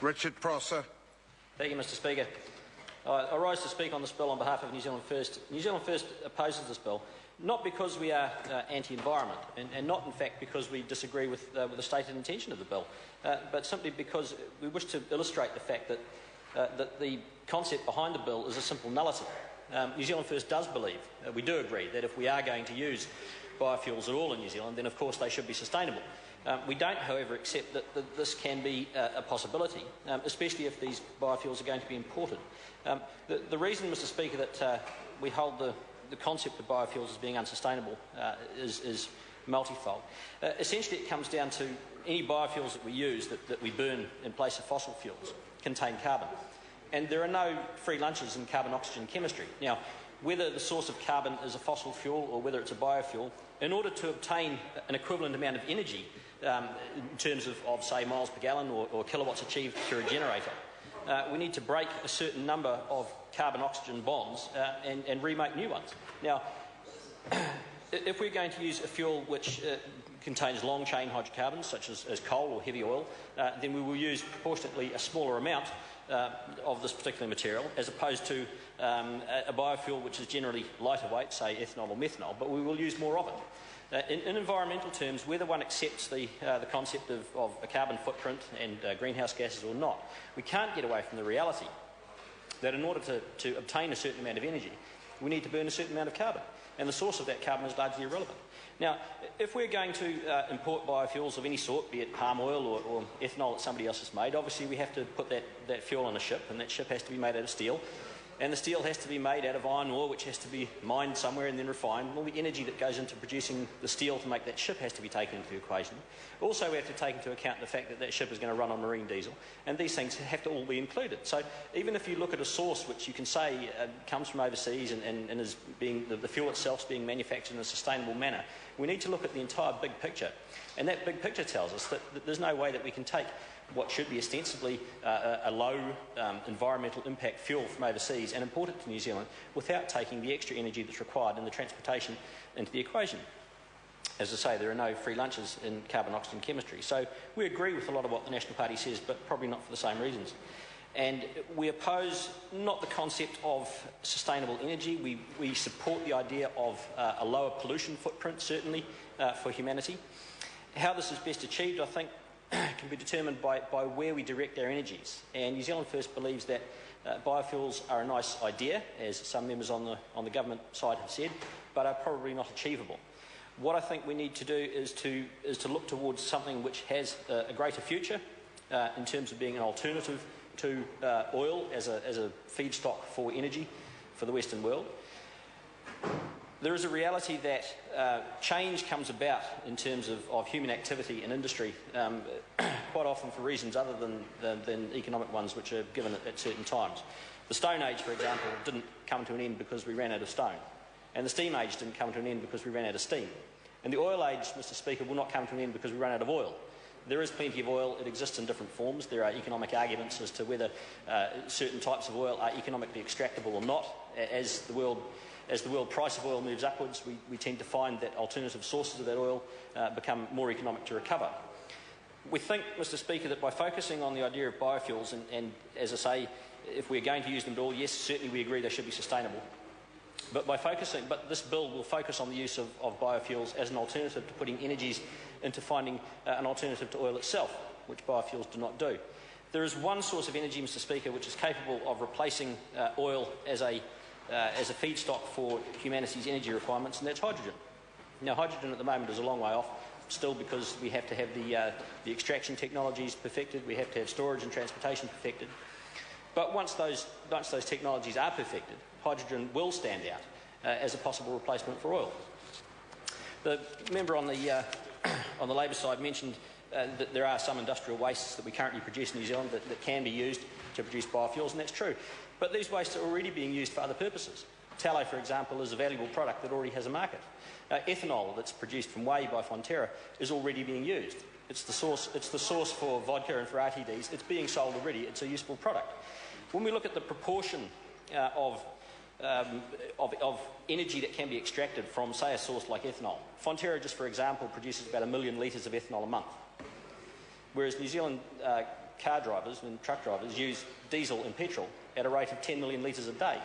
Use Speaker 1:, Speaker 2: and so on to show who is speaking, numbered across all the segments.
Speaker 1: Richard Prosser.
Speaker 2: Thank you, Mr Speaker. I rise to speak on this bill on behalf of New Zealand First. New Zealand First opposes this bill, not because we are anti-environment, and not in fact because we disagree with the stated intention of the bill, but simply because we wish to illustrate the fact that the concept behind the bill is a simple nullity. New Zealand First does believe, we do agree, that if we are going to use biofuels at all in New Zealand, then of course they should be sustainable. We don't, however, accept that this can be a possibility, especially if these biofuels are going to be imported. The reason, Mr Speaker, that we hold the concept of biofuels as being unsustainable is multifold. Essentially, it comes down to any biofuels that we use, that we burn in place of fossil fuels, contain carbon. And there are no free lunches in carbon-oxygen chemistry. Now, whether the source of carbon is a fossil fuel or whether it's a biofuel, in order to obtain an equivalent amount of energy in terms of say, miles per gallon or kilowatts achieved through a generator, we need to break a certain number of carbon-oxygen bonds and remake new ones. Now, if we're going to use a fuel which contains long-chain hydrocarbons, such as coal or heavy oil, then we will use proportionately a smaller amount of this particular material, as opposed to a biofuel which is generally lighter weight, say ethanol or methanol, but we will use more of it. In environmental terms, whether one accepts the concept of a carbon footprint and greenhouse gases or not, we can't get away from the reality that in order to obtain a certain amount of energy, we need to burn a certain amount of carbon, and the source of that carbon is largely irrelevant. Now, if we're going to import biofuels of any sort, be it palm oil or ethanol that somebody else has made, obviously we have to put that fuel on a ship, and that ship has to be made out of steel. And the steel has to be made out of iron ore, which has to be mined somewhere and then refined. And all the energy that goes into producing the steel to make that ship has to be taken into the equation. Also, we have to take into account the fact that that ship is going to run on marine diesel, and these things have to all be included. So even if you look at a source which you can say comes from overseas and is being the fuel itself is being manufactured in a sustainable manner, we need to look at the entire big picture. And that big picture tells us that there's no way that we can take what should be ostensibly a low environmental impact fuel from overseas and import it to New Zealand without taking the extra energy that's required in the transportation into the equation. As I say, there are no free lunches in carbon-oxygen chemistry. So we agree with a lot of what the National Party says, but probably not for the same reasons. And we oppose not the concept of sustainable energy. We support the idea of a lower pollution footprint, certainly, for humanity. How this is best achieved, I think, can be determined by where we direct our energies. And New Zealand First believes that biofuels are a nice idea, as some members on the government side have said, but are probably not achievable. What I think we need to do is to look towards something which has a greater future in terms of being an alternative to oil as a feedstock for energy for the Western world. There is a reality that change comes about in terms of human activity and industry quite often for reasons other than economic ones which are given at certain times. The Stone Age, for example, didn't come to an end because we ran out of stone. And the Steam Age didn't come to an end because we ran out of steam. And the Oil Age, Mr Speaker, will not come to an end because we ran out of oil. There is plenty of oil. It exists in different forms. There are economic arguments as to whether certain types of oil are economically extractable or not. As the world price of oil moves upwards, we tend to find that alternative sources of that oil become more economic to recover. We think, Mr Speaker, that by focusing on the idea of biofuels, and as I say, if we're going to use them at all, yes, certainly we agree they should be sustainable. But this bill will focus on the use of biofuels as an alternative to putting energies into finding an alternative to oil itself, which biofuels do not do. There is one source of energy, Mr Speaker, which is capable of replacing oil as a feedstock for humanity's energy requirements, and that's hydrogen. Now, hydrogen at the moment is a long way off, still, because we have to have the extraction technologies perfected, we have to have storage and transportation perfected. But once those technologies are perfected, hydrogen will stand out as a possible replacement for oil. The member on the Labor side mentioned that there are some industrial wastes that we currently produce in New Zealand that can be used to produce biofuels, and that's true. But these wastes are already being used for other purposes. Tallow, for example, is a valuable product that already has a market. Ethanol that's produced from whey by Fonterra is already being used. It's the source for vodka and for RTDs. It's being sold already. It's a useful product. When we look at the proportion of energy that can be extracted from, say, a source like ethanol, Fonterra, just for example, produces about 1 million litres of ethanol a month. whereas New Zealand car drivers and truck drivers use diesel and petrol at a rate of 10 million litres a day.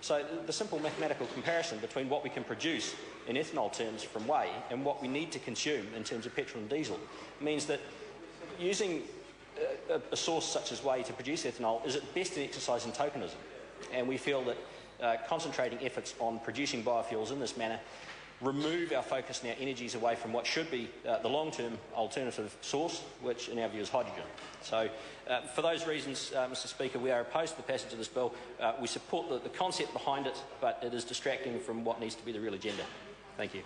Speaker 2: So the simple mathematical comparison between what we can produce in ethanol terms from whey and what we need to consume in terms of petrol and diesel means that using a source such as whey to produce ethanol is at best an exercise in tokenism. And we feel that concentrating efforts on producing biofuels in this manner remove our focus and our energies away from what should be the long-term alternative source, which in our view is hydrogen. So for those reasons, Mr Speaker, we are opposed to the passage of this bill. We support the concept behind it, but it is distracting from what needs to be the real agenda. Thank you.